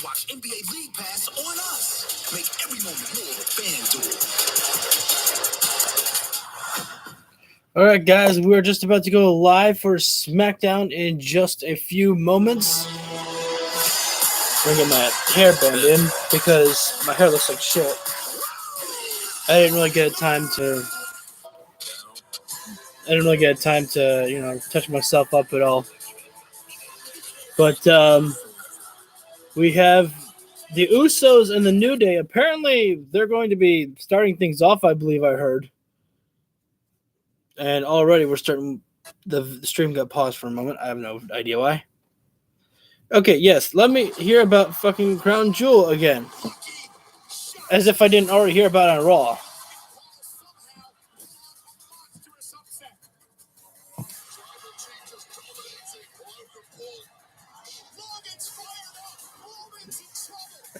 to watch NBA League Pass on us. Make every moment more with FanDuel. All right, guys, we're just about to go live for Smackdown in just a few moments. I'm gonna get my hairband in because my hair looks like shit. I didn't really get time to, touch myself up at all. But we have the Usos and the New Day. Apparently, they're going to be starting things off, I believe I heard. And already we're starting. The stream got paused for a moment. I have no idea why. Okay, yes. Let me hear about fucking Crown Jewel again. As if I didn't already hear about it on Raw.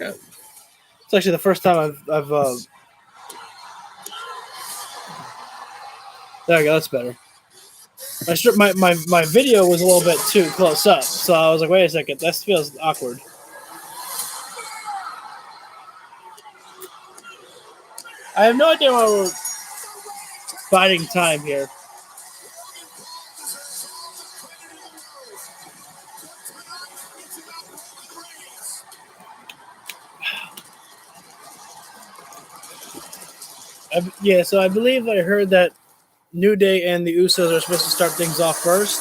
Yeah. It's actually the first time I've there we go, that's better. My video was a little bit too close up, so I was like, wait a second, this feels awkward. I have no idea why we're biding time here. So I believe I heard that New Day and the Usos are supposed to start things off first.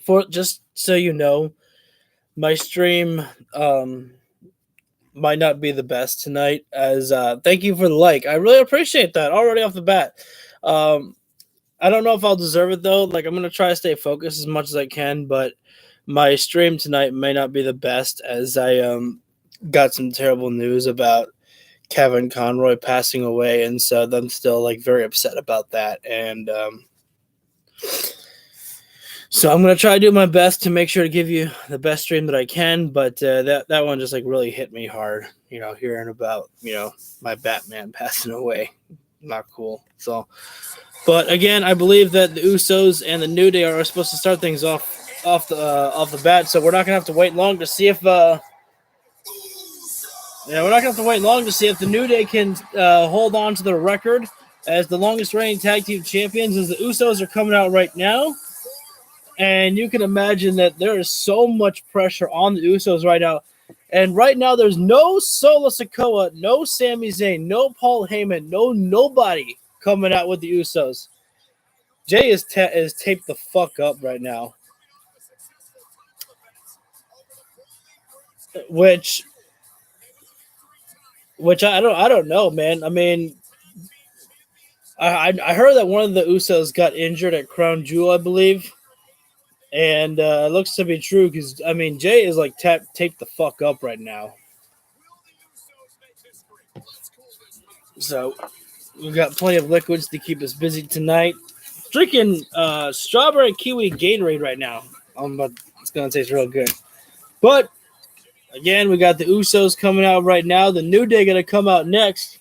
For just so you know, my stream might not be the best tonight. As thank you for the like, I really appreciate that already off the bat. I don't know if I'll deserve it though. Like, I'm gonna try to stay focused as much as I can, but my stream tonight may not be the best as I got some terrible news about Kevin Conroy passing away, and so I'm still like very upset about that. And so I'm gonna try to do my best to make sure to give you the best stream that I can. But that one just like really hit me hard. You know, hearing about my Batman passing away, not cool. So. But again, I believe that the Usos and the New Day are supposed to start things off the bat, so we're not gonna have to wait long to see if the New Day can hold on to their record as the longest reigning tag team champions. As the Usos are coming out right now, and you can imagine that there is so much pressure on the Usos right now. And right now, there's no Solo Sikoa, no Sami Zayn, no Paul Heyman, nobody coming out with the Usos. Jay is taped the fuck up right now, which I don't know, man. I mean, I heard that one of the Usos got injured at Crown Jewel, I believe, and it looks to be true because I mean Jay is like taped the fuck up right now. So. We've got plenty of liquids to keep us busy tonight. Drinking strawberry kiwi Gatorade right now. It's going to taste real good. But, again, we got the Usos coming out right now. The New Day going to come out next.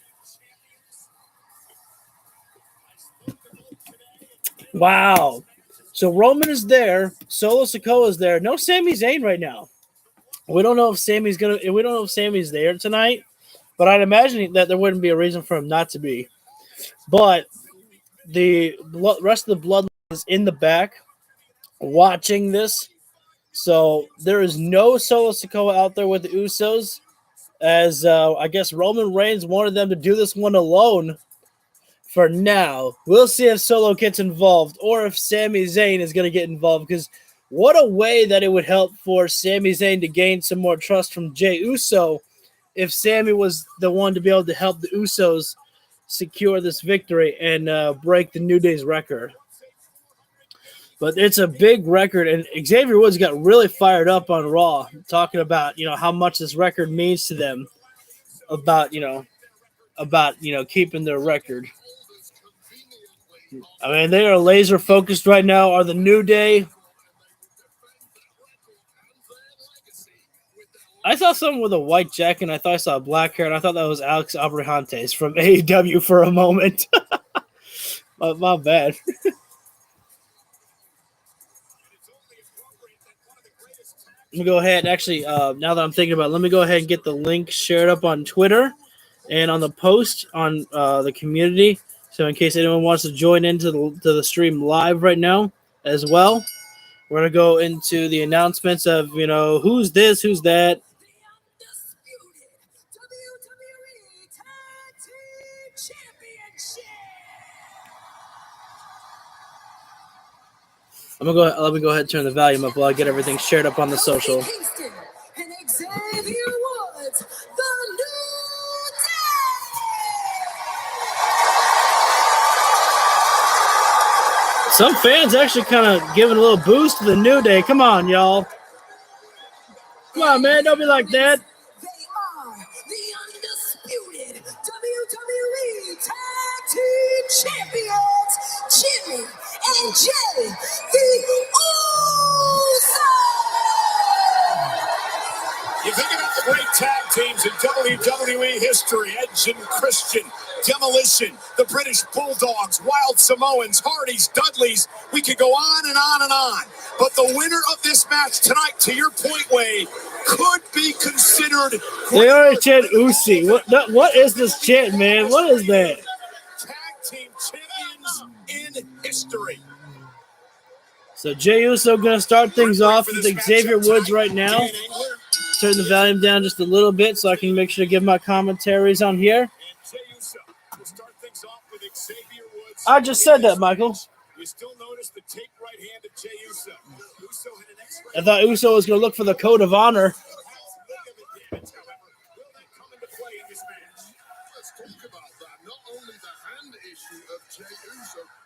Wow. So Roman is there. Solo Sikoa is there. No Sami Zayn right now. We don't know if Sammy's there tonight. But I'd imagine that there wouldn't be a reason for him not to be. But the rest of the bloodline is in the back watching this. So there is no Solo Sikoa out there with the Usos, as I guess Roman Reigns wanted them to do this one alone for now. We'll see if Solo gets involved or if Sami Zayn is going to get involved, because what a way that it would help for Sami Zayn to gain some more trust from Jey Uso if Sami was the one to be able to help the Usos secure this victory and break the New Day's record. But it's a big record, and Xavier Woods got really fired up on Raw, talking about how much this record means to them, about keeping their record. I mean, they are laser focused right now. Are the New Day? I saw someone with a white jacket, and I thought I saw black hair, and I thought that was Alex Abrahantes from AEW for a moment. My bad. Let me go ahead and actually, now that I'm thinking about it, let me go ahead and get the link shared up on Twitter and on the post on the community. So in case anyone wants to join into the stream live right now as well, we're going to go into the announcements of, who's this, who's that. Let me go ahead and turn the volume up while I get everything shared up on the social. Some fans actually kind of giving a little boost to the New Day. Come on, y'all. Come on, man. Don't be like that. They are the undisputed WWE Tag Team Champions, Jimmy and Jay, the Usos. You think about the great tag teams in WWE history: Edge and Christian, Demolition, the British Bulldogs, Wild Samoans, Hardys, Dudleys. We could go on and on and on. But the winner of this match tonight, to your point, Wade, could be considered. They already chant Usi. What is this chant, man? What is that? Tag team champions in history. So Jey Uso going to start things off with Xavier Woods right now. Turn the volume down just a little bit so I can make sure to give my commentaries on here. I just said that, Michael. You still notice the take right hand of Jey Uso. I thought Uso was going to look for the code of honor.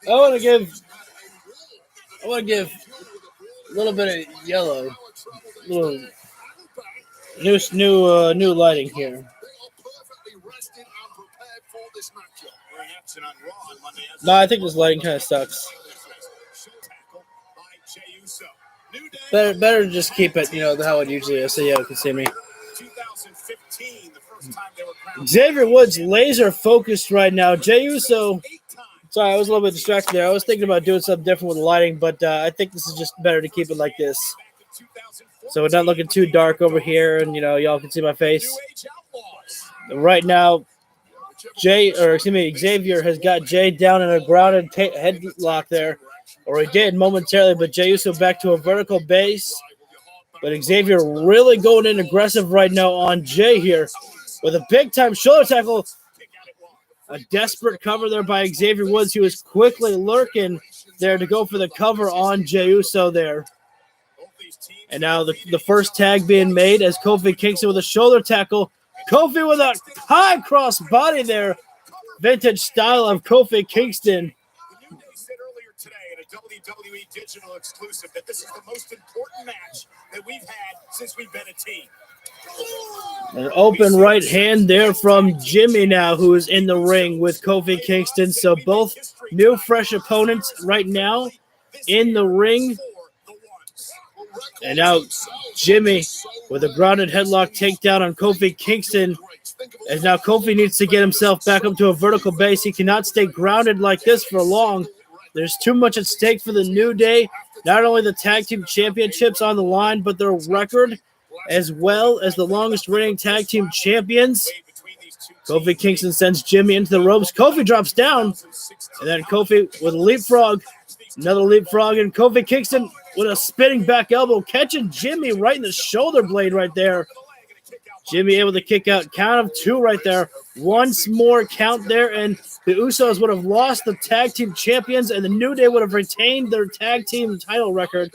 I want to give a little bit of yellow, little new lighting here. No, I think this lighting kind of sucks. Better to just keep it, how it usually is, so you can see me. Xavier Woods laser focused right now. Jey Uso. Sorry, I was a little bit distracted there. I was thinking about doing something different with the lighting, but I think this is just better to keep it like this. So we're not looking too dark over here, and y'all can see my face. Right now, Xavier has got Jey down in a grounded headlock there, or he did momentarily, but Jey Uso back to a vertical base. But Xavier really going in aggressive right now on Jey here with a big-time shoulder tackle. A desperate cover there by Xavier Woods, who is quickly lurking there to go for the cover on Jey Uso there. And now the first tag being made as Kofi Kingston with a shoulder tackle. Kofi with a high cross body there. Vintage style of Kofi Kingston. The New Day said earlier today in a WWE Digital exclusive that this is the most important match that we've had since we've been a team. An open right hand there from Jimmy now, who is in the ring with Kofi Kingston. So both new, fresh opponents right now in the ring. And now Jimmy with a grounded headlock takedown on Kofi Kingston. And now Kofi needs to get himself back up to a vertical base. He cannot stay grounded like this for long. There's too much at stake for the New Day. Not only the tag team championships on the line, but their record as well as the longest reigning tag team champions. Kofi Kingston sends Jimmy into the ropes. Kofi drops down. And then Kofi with a leapfrog. Another leapfrog. And Kofi Kingston with a spinning back elbow, catching Jimmy right in the shoulder blade right there. Jimmy able to kick out. Count of two right there. Once more count there, and the Usos would have lost the tag team champions, and the New Day would have retained their tag team title record.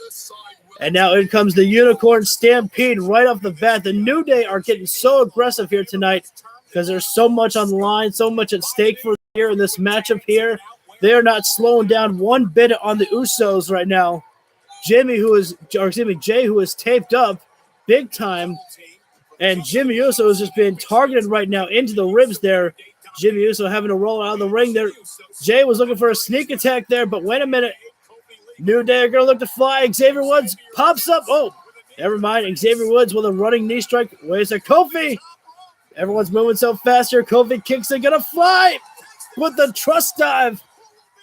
And now in comes the Unicorn Stampede right off the bat. The New Day are getting so aggressive here tonight because there's so much on the line, so much at stake for here in this matchup here. They are not slowing down one bit on the Usos right now. Jey, who is taped up big time, and Jimmy Uso is just being targeted right now into the ribs there. Jimmy Uso having to roll out of the ring there. Jey was looking for a sneak attack there, but wait a minute. New Day are going to look to fly. Xavier Woods pops up. Oh, never mind. Xavier Woods with a running knee strike. Where's a Kofi? Everyone's moving so fast here. Kofi Kingston going to fly with the trust dive.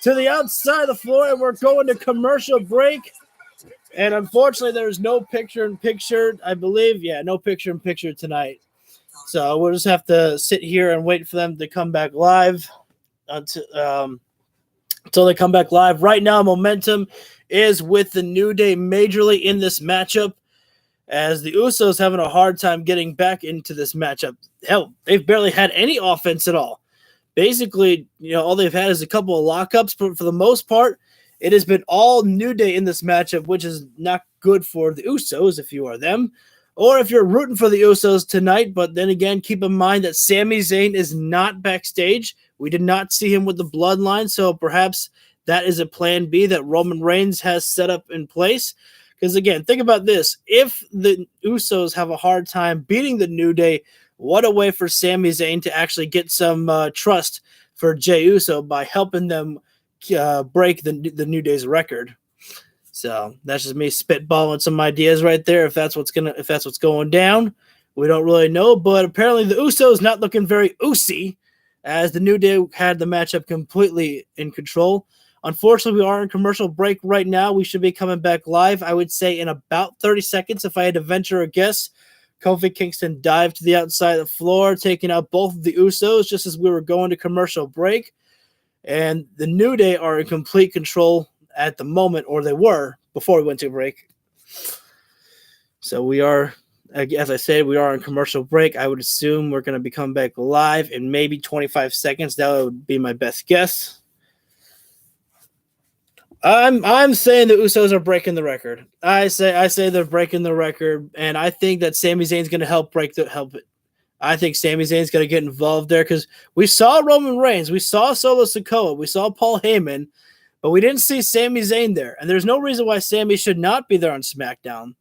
to the outside of the floor, and we're going to commercial break. And unfortunately, there's no picture-in-picture, I believe. Yeah, no picture-in-picture tonight. So we'll just have to sit here and wait for them to come back live until they come back live. Right now, momentum is with the New Day majorly in this matchup, as the Usos having a hard time getting back into this matchup. Hell, they've barely had any offense at all. Basically, all they've had is a couple of lockups, but for the most part, it has been all New Day in this matchup, which is not good for the Usos if you are them, or if you're rooting for the Usos tonight. But then again, keep in mind that Sami Zayn is not backstage. We did not see him with the bloodline, so perhaps that is a plan B that Roman Reigns has set up in place. Because again, think about this. If the Usos have a hard time beating the New Day, what a way for Sami Zayn to actually get some trust for Jey Uso by helping them break the New Day's record. So that's just me spitballing some ideas right there. If that's what's going down, we don't really know. But apparently the Usos not looking very Usy, as the New Day had the matchup completely in control. Unfortunately, we are in commercial break right now. We should be coming back live, I would say, in about 30 seconds. If I had to venture a guess, Kofi Kingston dived to the outside of the floor, taking out both of the Usos just as we were going to commercial break. And the New Day are in complete control at the moment, or they were before we went to break. So we are, as I said, we are in commercial break. I would assume we're going to be coming back live in maybe 25 seconds. That would be my best guess. I'm saying the Usos are breaking the record. I say they're breaking the record, and I think that Sami Zayn's going to help it. I think Sami Zayn's going to get involved there, because we saw Roman Reigns, we saw Solo Sikoa, we saw Paul Heyman, but we didn't see Sami Zayn there, and there's no reason why Sami should not be there on SmackDown.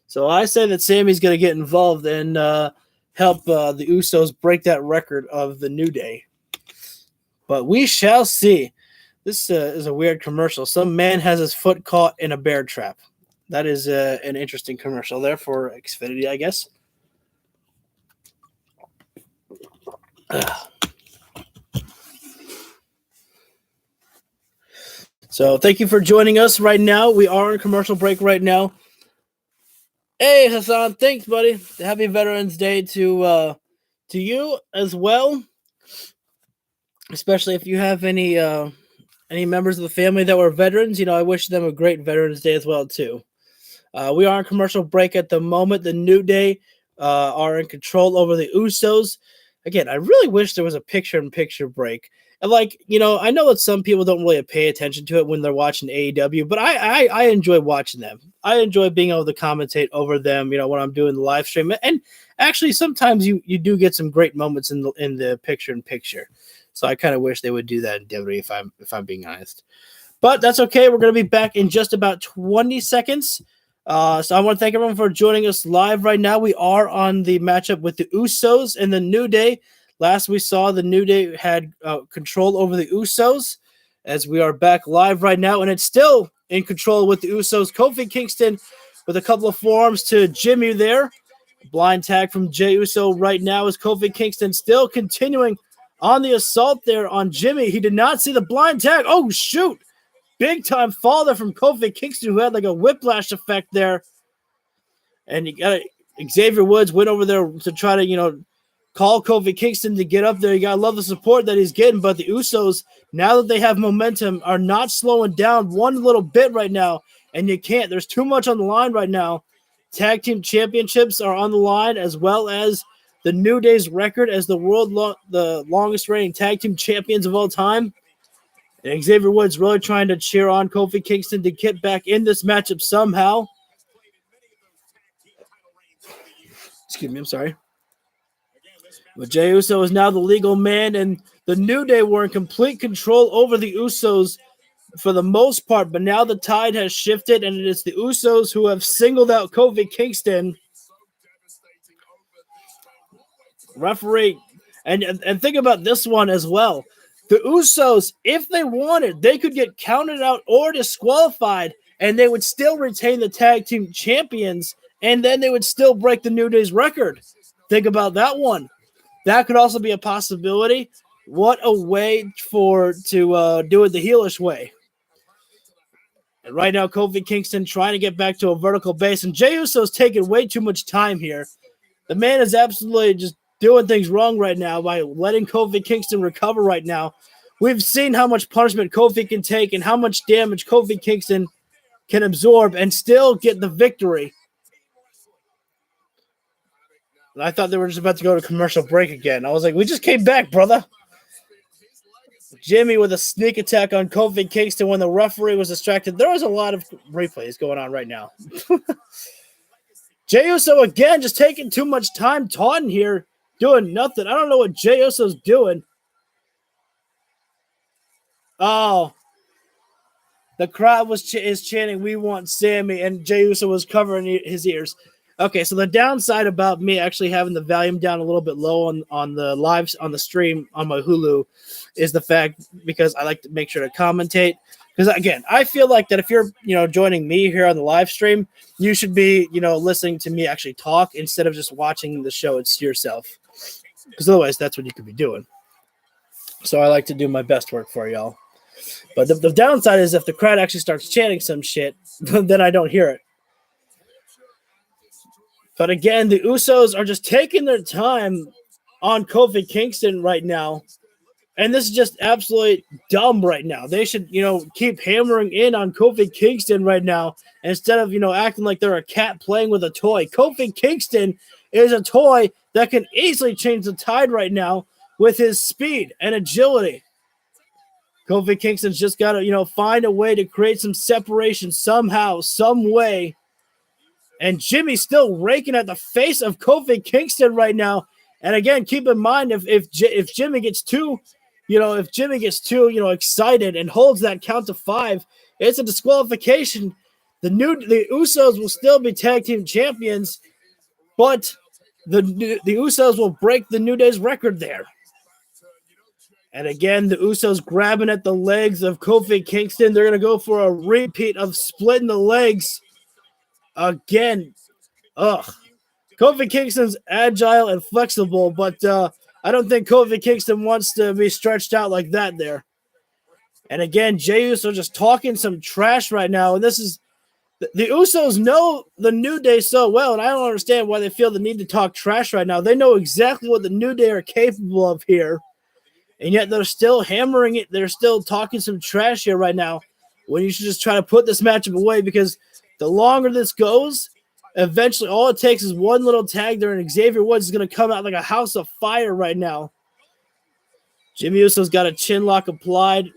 So I say that Sami's going to get involved and help the Usos break that record of the New Day. But we shall see. This is a weird commercial. Some man has his foot caught in a bear trap. That is an interesting commercial there for Xfinity, I guess. So thank you for joining us right now. We are on commercial break right now. Hey, Hassan, thanks, buddy. Happy Veterans Day to you as well. Especially if you have any members of the family that were veterans, I wish them a great Veterans Day as well, too. We are on commercial break at the moment. The New Day are in control over the Usos. Again, I really wish there was a picture-in-picture break. And I know that some people don't really pay attention to it when they're watching AEW, but I enjoy watching them. I enjoy being able to commentate over them, when I'm doing the live stream. And actually, sometimes you do get some great moments in the picture-in-picture. So I kind of wish they would do that in WWE, if I'm being honest. But that's okay. We're going to be back in just about 20 seconds. So I want to thank everyone for joining us live right now. We are on the matchup with the Usos and the New Day. Last we saw, the New Day had control over the Usos, as we are back live right now. And it's still in control with the Usos. Kofi Kingston with a couple of forearms to Jimmy there. Blind tag from Jey Uso right now as Kofi Kingston still continuing on the assault there on Jimmy. He did not see the blind tag. Oh, shoot. Big time fall there from Kofi Kingston, who had a whiplash effect there. And you got Xavier Woods went over there to try to, call Kofi Kingston to get up there. You got to love the support that he's getting. But the Usos, now that they have momentum, are not slowing down one little bit right now. And you can't. There's too much on the line right now. Tag team championships are on the line, as well as the New Day's record as the longest reigning tag team champions of all time. And Xavier Woods really trying to cheer on Kofi Kingston to get back in this matchup somehow. Excuse me, I'm sorry. But Jey Uso is now the legal man, and the New Day were in complete control over the Usos for the most part. But now the tide has shifted, and it is the Usos who have singled out Kofi Kingston. Referee, and think about this one as well. The Usos, if they wanted, they could get counted out or disqualified, and they would still retain the tag team champions, and then they would still break the New Day's record. Think about that one. That could also be a possibility. What a way to do it the heelish way. And right now, Kofi Kingston trying to get back to a vertical base, and Jey Uso's taking way too much time here. The man is absolutely just doing things wrong right now by letting Kofi Kingston recover right now. We've seen how much punishment Kofi can take and how much damage Kofi Kingston can absorb and still get the victory. And I thought they were just about to go to commercial break again. I was like, we just came back, brother. Jimmy with a sneak attack on Kofi Kingston when the referee was distracted. There was a lot of replays going on right now. Jey Uso again just taking too much time taunting here, doing nothing. I don't know what Jey Uso's doing. Oh, the crowd is chanting, "We want Sammy," and Jey Uso was covering his ears. Okay, so the downside about me actually having the volume down a little bit low on the stream on my Hulu is the fact because I like to make sure to commentate. Because again, I feel like that if you're joining me here on the live stream, you should be listening to me actually talk instead of just watching the show it's yourself. Because otherwise, that's what you could be doing. So I like to do my best work for y'all. But the downside is if the crowd actually starts chanting some shit, then I don't hear it. But again, the Usos are just taking their time on Kofi Kingston right now. And this is just absolutely dumb right now. They should, keep hammering in on Kofi Kingston right now instead of, acting like they're a cat playing with a toy. Kofi Kingston is a toy that can easily change the tide right now with his speed and agility. Kofi Kingston's just got to, find a way to create some separation somehow, some way. And Jimmy's still raking at the face of Kofi Kingston right now. And again, keep in mind if Jimmy gets too, excited and holds that count to 5, it's a disqualification. The Usos will still be tag team champions, but the Usos will break the New Day's record there. And again, the Usos grabbing at the legs of Kofi Kingston. They're going to go for a repeat of splitting the legs again. Kofi Kingston's agile and flexible, but I don't think Kofi Kingston wants to be stretched out like that there. And again, Jey Uso just talking some trash right now. And this is the Usos know the New Day so well, and I don't understand why they feel the need to talk trash right now. They know exactly what the New Day are capable of here. And yet they're still hammering it. They're still talking some trash here right now when you should just try to put this matchup away because the longer this goes, eventually all it takes is one little tag there and Xavier Woods is going to come out like a house of fire right now. Jimmy Uso's got a chin lock applied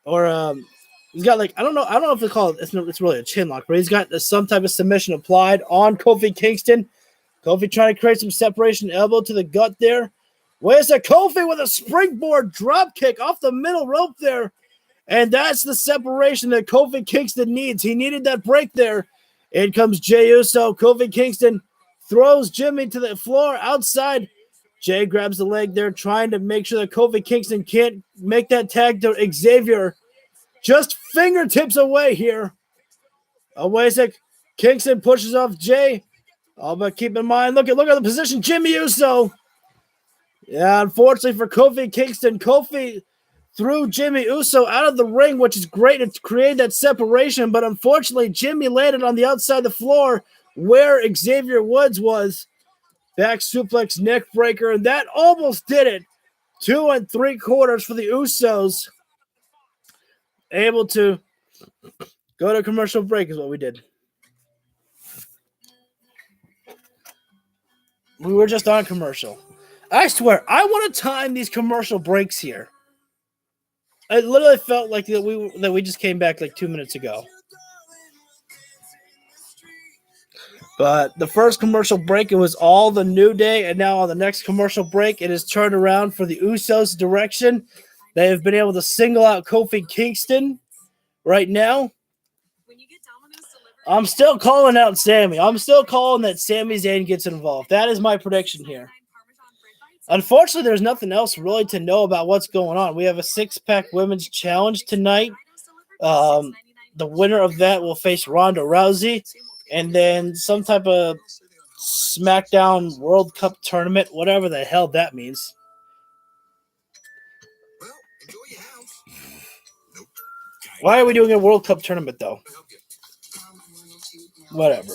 or he's got I don't know if they call it, it's really a chin lock, but he's got some type of submission applied on Kofi Kingston. Kofi trying to create some separation, elbow to the gut there. Where's a Kofi with a springboard drop kick off the middle rope there. And that's the separation that Kofi Kingston needs. He needed that break there. In comes Jey Uso. Kofi Kingston throws Jimmy to the floor outside. Jey grabs the leg there, trying to make sure that Kofi Kingston can't make that tag to Xavier. Just fingertips away here. Awayzik. Kingston pushes off Jey. Oh, but keep in mind, look at the position. Jimmy Uso. Yeah, unfortunately for Kofi Kingston, Kofi threw Jimmy Uso out of the ring, which is great to create that separation. But unfortunately, Jimmy landed on the outside of the floor where Xavier Woods was. Back suplex neck breaker, and that almost did it. 2 3/4 for the Usos. Able to go to commercial break is what we did. We were just on commercial. I swear, I want to time these commercial breaks here. It literally felt like that we just came back like 2 minutes ago. But the first commercial break, it was all the New Day, and now on the next commercial break, it is turned around for the Usos' direction. They have been able to single out Kofi Kingston right now. I'm still calling out Sammy. I'm still calling that Sami Zayn gets involved. That is my prediction here. Unfortunately, there's nothing else really to know about what's going on. We have a 6-pack women's challenge tonight. The winner of that will face Ronda Rousey. And then some type of Smackdown World Cup tournament, whatever the hell that means. Why are we doing a World Cup tournament, though? Whatever.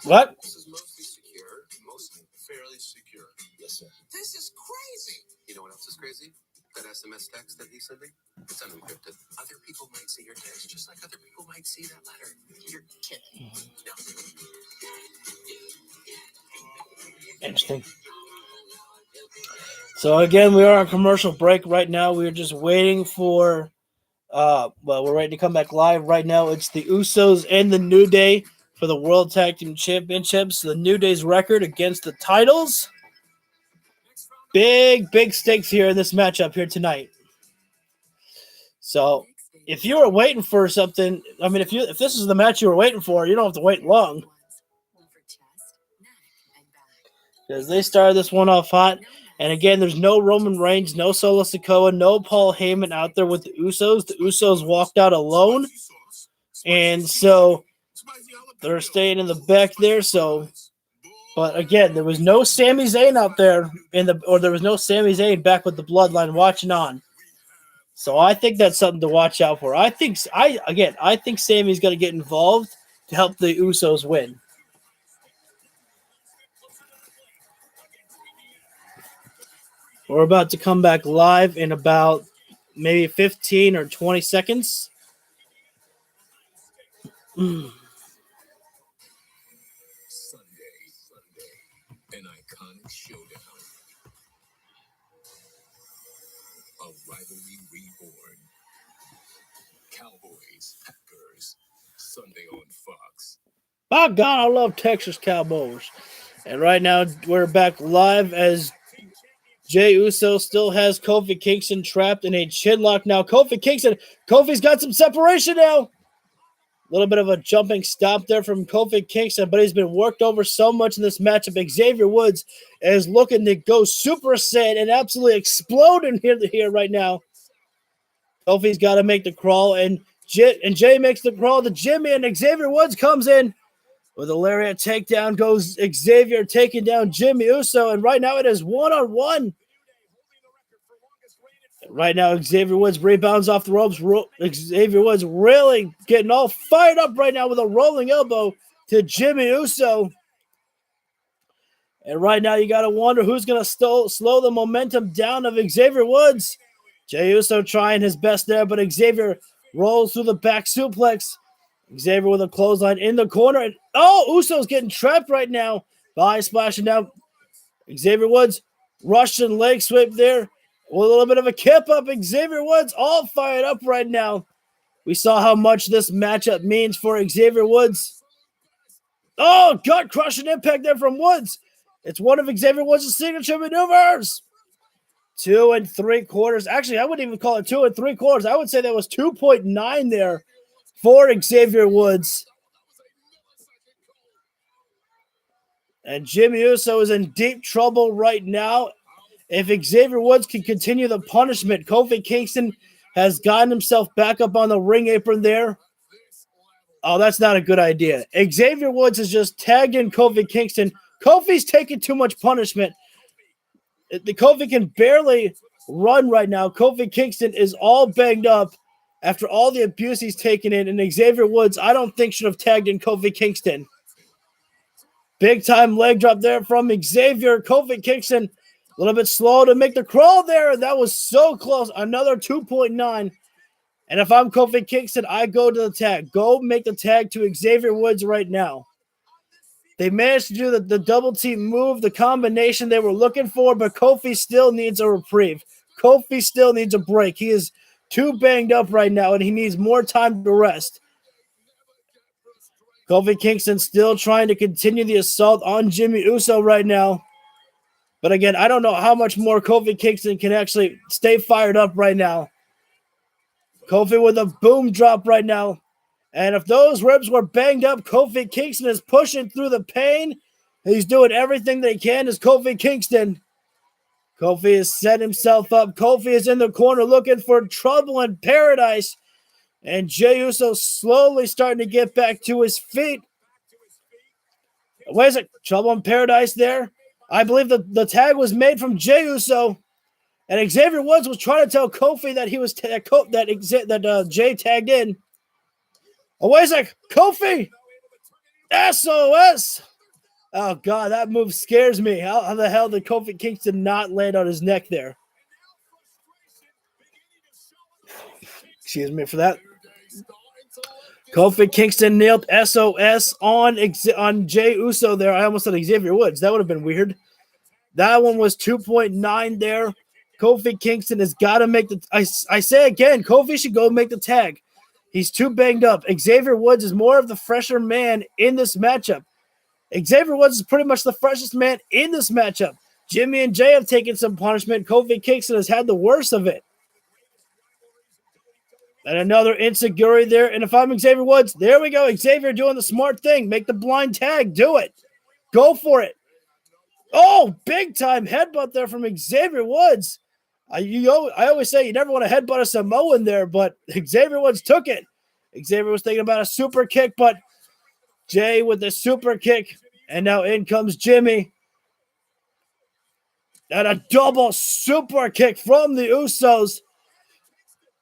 What? This is mostly secure. Mostly fairly secure. Yes, sir. This is crazy. You know what else is crazy? That SMS text that he sent me? It's unencrypted. Other people might see your text just like other people might see that letter. You're kidding. No. Interesting. So again, we are on commercial break right now. We're just waiting for we're ready to come back live right now. It's the Usos and the New Day for the World Tag Team Championships. The New Day's record against the titles. Big stakes here in this matchup here tonight. So if you were waiting for something, I mean, if this is the match you were waiting for, you don't have to wait long. Because they started this one off hot. And again, there's no Roman Reigns, no Solo Sikoa, no Paul Heyman out there with the Usos. The Usos walked out alone. And so they're staying in the back there. So, but again, there was no Sami Zayn out there there was no Sami Zayn back with the Bloodline watching on. So I think that's something to watch out for. I think Sami's going to get involved to help the Usos win. We're about to come back live in about maybe 15 or 20 seconds. Sunday, an iconic showdown. A rivalry reborn. Cowboys, Packers, Sunday on Fox. By God, I love Texas Cowboys. And right now, we're back live as Jey Uso still has Kofi Kingston trapped in a chinlock now. Kofi's got some separation now. A little bit of a jumping stop there from Kofi Kingston, but he's been worked over so much in this matchup. Xavier Woods is looking to go Super Saiyan and absolutely explode in here right now. Kofi's got to make the crawl, and Jey makes the crawl to Jimmy, and Xavier Woods comes in. With a lariat takedown goes Xavier taking down Jimmy Uso, and right now it is one-on-one. Right now, Xavier Woods rebounds off the ropes. Xavier Woods really getting all fired up right now with a rolling elbow to Jimmy Uso. And right now, you got to wonder who's going to slow the momentum down of Xavier Woods. Jey Uso trying his best there, but Xavier rolls through the back suplex. Xavier with a clothesline in the corner. And Uso's getting trapped right now. Body splashing down. Xavier Woods, Russian leg sweep there. With a little bit of a kip up. Xavier Woods all fired up right now. We saw how much this matchup means for Xavier Woods. Oh, gut-crushing impact there from Woods. It's one of Xavier Woods' signature maneuvers. 2 3/4. Actually, I wouldn't even call it 2 3/4. I would say that was 2.9 there for Xavier Woods. And Jimmy Uso is in deep trouble right now. If Xavier Woods can continue the punishment, Kofi Kingston has gotten himself back up on the ring apron there. Oh, that's not a good idea. Xavier Woods has just tagged in Kofi Kingston. Kofi's taking too much punishment. The Kofi can barely run right now. Kofi Kingston is all banged up after all the abuse he's taken in. And Xavier Woods, I don't think, should have tagged in Kofi Kingston. Big time leg drop there from Xavier. Kofi Kingston a little bit slow to make the crawl there. That was so close. Another 2.9. And if I'm Kofi Kingston, I go to the tag. Go make the tag to Xavier Woods right now. They managed to do the double team move, the combination they were looking for, but Kofi still needs a reprieve. Kofi still needs a break. He is too banged up right now, and he needs more time to rest. Kofi Kingston still trying to continue the assault on Jimmy Uso right now. But again, I don't know how much more Kofi Kingston can actually stay fired up right now. Kofi with a boom drop right now. And if those ribs were banged up, Kofi Kingston is pushing through the pain. He's doing everything that he can as Kofi Kingston. Kofi has set himself up. Kofi is in the corner looking for trouble in paradise. And Jey Uso slowly starting to get back to his feet. Wait a second. Trouble in paradise there. I believe the tag was made from Jey Uso. And Xavier Woods was trying to tell Kofi that he was that Jay tagged in. Oh, wait a sec. Kofi! SOS! Oh, God, that move scares me. How the hell did Kofi Kingston not land on his neck there? Excuse me for that. Kofi Kingston nailed SOS on Jey Uso there. I almost said Xavier Woods. That would have been weird. That one was 2.9 there. Kofi Kingston has got to make the... I say again, Kofi should go make the tag. He's too banged up. Xavier Woods is more of the fresher man in this matchup. Xavier Woods is pretty much the freshest man in this matchup. Jimmy and Jay have taken some punishment. Kofi Kingston has had the worst of it. And another insecurity there. And if I'm Xavier Woods, there we go. Xavier doing the smart thing. Make the blind tag. Do it. Go for it. Oh, big time headbutt there from Xavier Woods. I always say you never want to headbutt a Samoan there, but Xavier Woods took it. Xavier was thinking about a super kick, but Jay with the super kick. And now in comes Jimmy. And a double super kick from the Usos.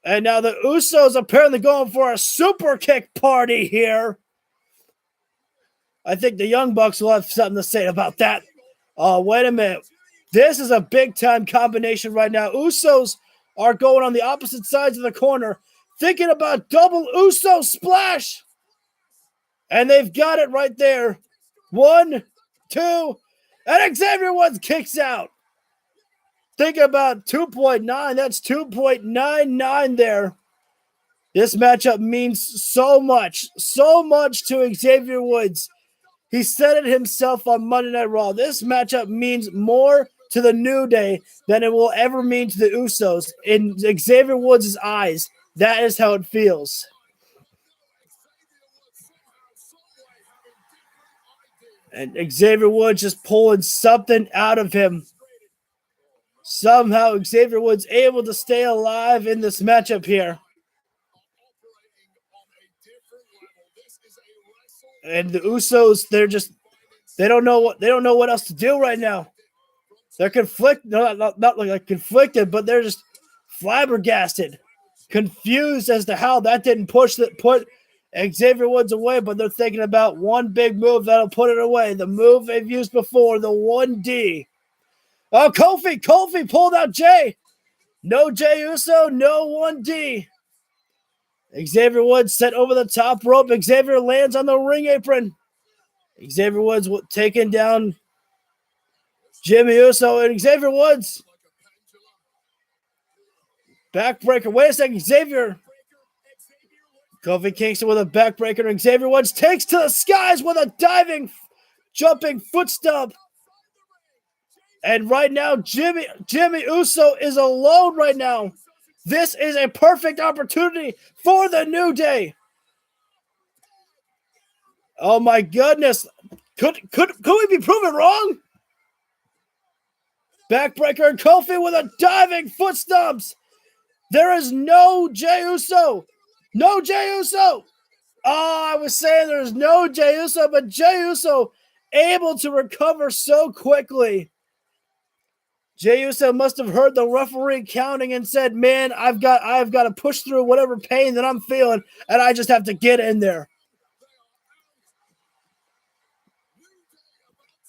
And now the Usos apparently going for a super kick party here. I think the Young Bucks will have something to say about that. Oh, wait a minute. This is a big-time combination right now. Usos are going on the opposite sides of the corner, thinking about double Uso splash. And they've got it right there. 1, 2, and Xavier Woods kicks out. Think about 2.9. That's 2.99 there. This matchup means so much to Xavier Woods. He said it himself on Monday Night Raw. This matchup means more to the New Day than it will ever mean to the Usos. In Xavier Woods' eyes, that is how it feels. And Xavier Woods just pulling something out of him. Somehow Xavier Woods able to stay alive in this matchup here. And the Usos, they don't know what else to do right now. They're conflicted, not like conflicted, but they're just flabbergasted, confused as to how that didn't put Xavier Woods away, but they're thinking about one big move that'll put it away. The move they've used before, the 1D. Oh, Kofi pulled out Jay. No Jey Uso, no 1D. Xavier Woods set over the top rope. Xavier lands on the ring apron. Xavier Woods taking down Jimmy Uso and Xavier Woods. Backbreaker. Wait a second, Xavier. Kofi Kingston with a backbreaker. And Xavier Woods takes to the skies with a diving, jumping foot stomp. And right now, Jimmy Uso is alone right now. This is a perfect opportunity for the New Day. Oh my goodness. Could we be proven wrong? Backbreaker and Kofi with a diving foot stomps. There is no Jey Uso. No Jey Uso. Oh, I was saying there's no Jey Uso, but Jey Uso able to recover so quickly. Jey Uso must have heard the referee counting and said, man, I've got to push through whatever pain that I'm feeling, and I just have to get in there.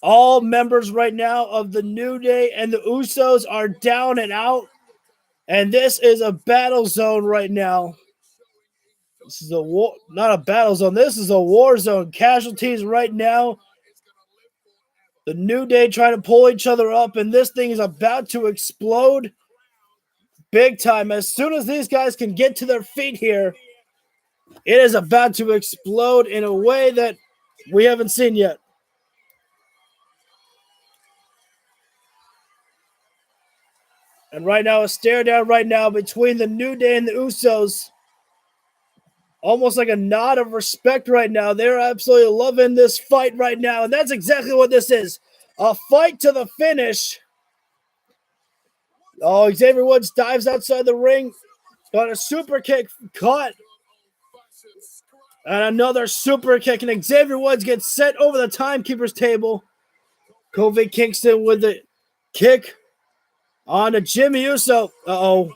All members right now of the New Day and the Usos are down and out, and this is a battle zone right now. This is not a battle zone. This is a war zone. Casualties right now. The New Day trying to pull each other up, and this thing is about to explode big time. As soon as these guys can get to their feet here, it is about to explode in a way that we haven't seen yet. And right now, a stare down right now between the New Day and the Usos. Almost like a nod of respect right now. They're absolutely loving this fight right now. And that's exactly what this is. A fight to the finish. Oh, Xavier Woods dives outside the ring. Got a super kick caught. And another super kick. And Xavier Woods gets set over the timekeeper's table. Kofi Kingston with the kick. On to Jimmy Uso. Uh-oh.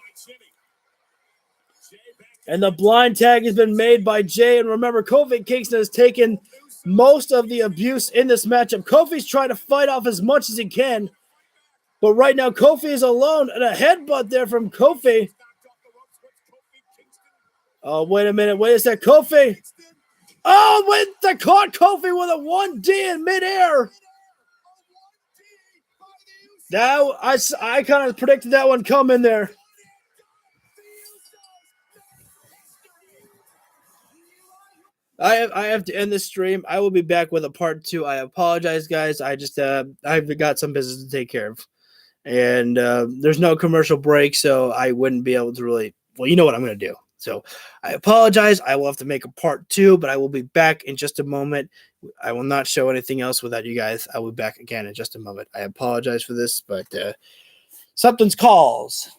And the blind tag has been made by Jay. And remember, Kofi Kingston has taken most of the abuse in this matchup. Kofi's trying to fight off as much as he can. But right now, Kofi is alone. And a headbutt there from Kofi. Oh, wait a minute. Wait a sec. Kofi. Oh, they caught Kofi with a 1D in midair. Now, I kind of predicted that one coming there. I have to end the stream. I will be back with a part 2. I apologize, guys. I've got some business to take care of. And there's no commercial break, so I wouldn't be able to really, well, you know what I'm going to do. So I apologize. I will have to make a part 2, but I will be back in just a moment. I will not show anything else without you guys. I will be back again in just a moment. I apologize for this, but something's calls.